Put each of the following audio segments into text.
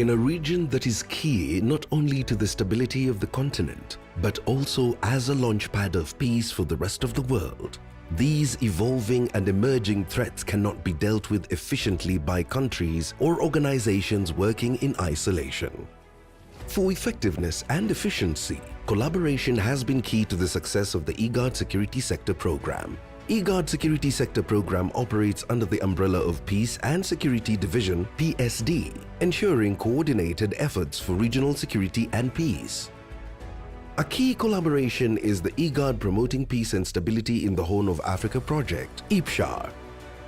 In a region that is key not only to the stability of the continent, but also as a launchpad of peace for the rest of the world, these evolving and emerging threats cannot be dealt with efficiently by countries or organizations working in isolation. For effectiveness and efficiency, collaboration has been key to the success of the IGAD Security Sector Program. IGAD Security Sector Program operates under the umbrella of Peace and Security Division (PSD), ensuring coordinated efforts for regional security and peace. A key collaboration is the IGAD Promoting Peace and Stability in the Horn of Africa project, IPSHAR.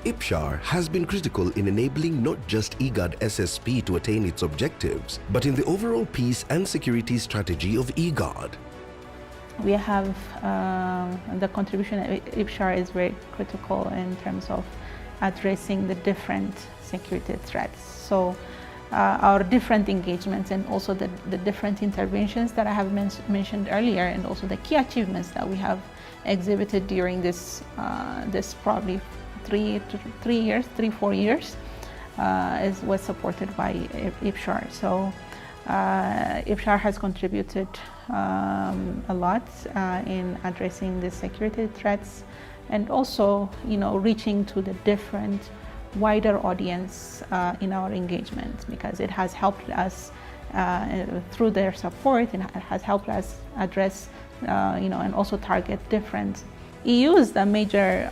IPSHAR has been critical in enabling not just IGAD SSP to attain its objectives, but in the overall peace and security strategy of IGAD. We have the contribution of IPSHAR is very critical in terms of addressing the different security threats. So our different engagements and also the different interventions that I have mentioned earlier, and also the key achievements that we have exhibited during this probably 4 years was supported by IPSHAR. So IPSHAR has contributed a lot in addressing the security threats, and also, reaching to the different wider audience in our engagement, because it has helped us through their support, and it has helped us address, and also target different. EU is the major,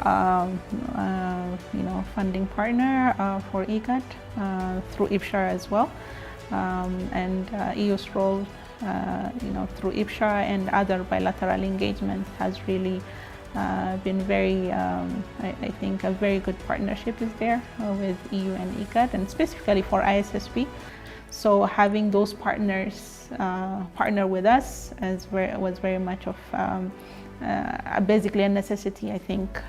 funding partner for IGAD through IPSHAR as well, and EU's role, through IPSHAR and other bilateral engagements has really been very, I think a very good partnership is there with EU and IGAD, and specifically for ISSP. So having those partners partner with us was very much of basically a necessity, I think.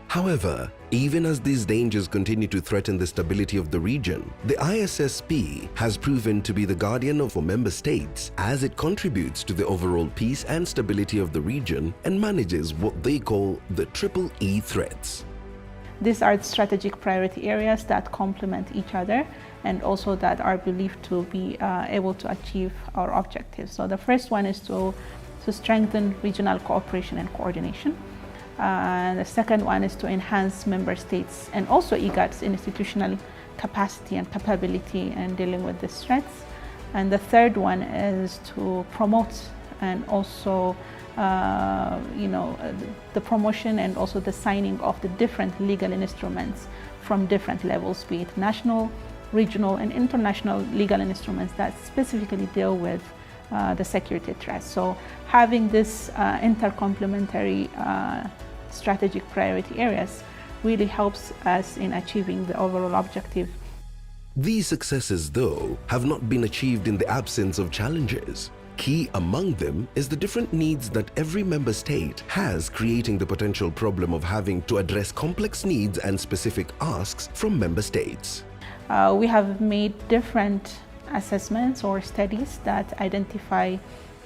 However, even as these dangers continue to threaten the stability of the region, the ISSP has proven to be the guardian of our member states as it contributes to the overall peace and stability of the region and manages what they call the triple E threats. These are strategic priority areas that complement each other and also that are believed to be able to achieve our objectives. So the first one is to strengthen regional cooperation and coordination. The second one is to enhance member states and also IGAD's institutional capacity and capability in dealing with these threats. And the third one is to promote and also the promotion and also the signing of the different legal instruments from different levels, be it national, regional, and international legal instruments that specifically deal with the security threats. So having this intercomplementary strategic priority areas really helps us in achieving the overall objective. These successes, though, have not been achieved in the absence of challenges. Key among them is the different needs that every member state has, creating the potential problem of having to address complex needs and specific asks from member states. We have made different assessments or studies that identify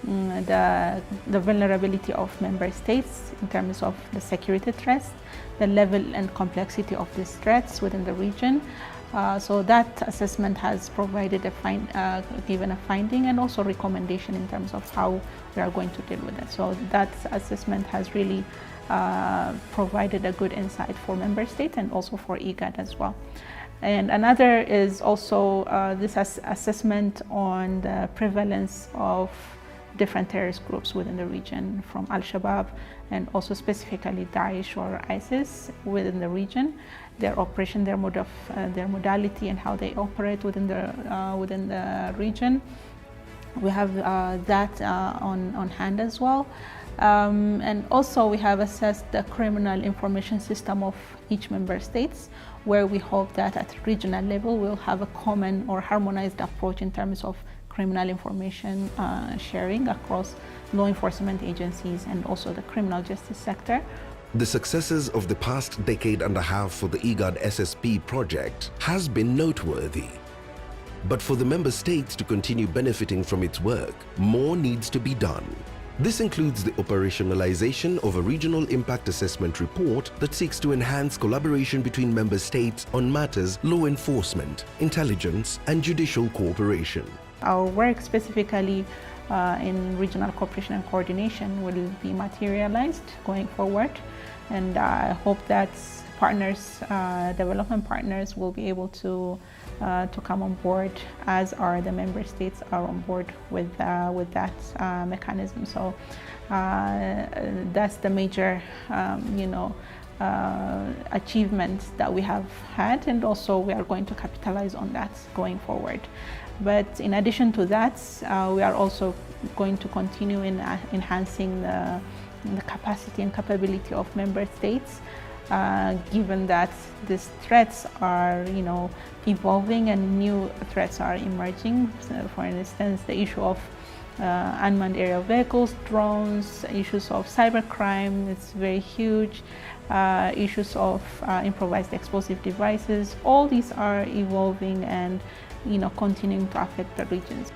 the vulnerability of member states in terms of the security threats, the level and complexity of these threats within the region. So that assessment has provided given a finding and also recommendation in terms of how we are going to deal with it. So that assessment has really provided a good insight for member states and also for IGAD as well. And another is also this assessment on the prevalence of different terrorist groups within the region, from Al-Shabaab and also specifically Daesh or ISIS within the region, their operation, their modality, and how they operate within the region. We have that on hand as well. And also we have assessed the criminal information system of each member states, where we hope that at regional level we'll have a common or harmonized approach in terms of criminal information sharing across law enforcement agencies and also the criminal justice sector. The successes of the past decade and a half for the IGAD SSP project has been noteworthy. But for the member states to continue benefiting from its work, more needs to be done. This includes the operationalization of a regional impact assessment report that seeks to enhance collaboration between member states on matters law enforcement, intelligence, and judicial cooperation. Our work specifically in regional cooperation and coordination will be materialized going forward, and I hope that partners, development partners, will be able to come on board, as are the member states are on board with that mechanism. So that's the major, achievement that we have had, and also we are going to capitalize on that going forward. But in addition to that, we are also going to continue in enhancing the capacity and capability of member states, given that these threats are, evolving and new threats are emerging. So for instance, the issue of unmanned aerial vehicles, drones, issues of cybercrime, it's very huge. Issues of improvised explosive devices, all these are evolving and continuing to affect the regions.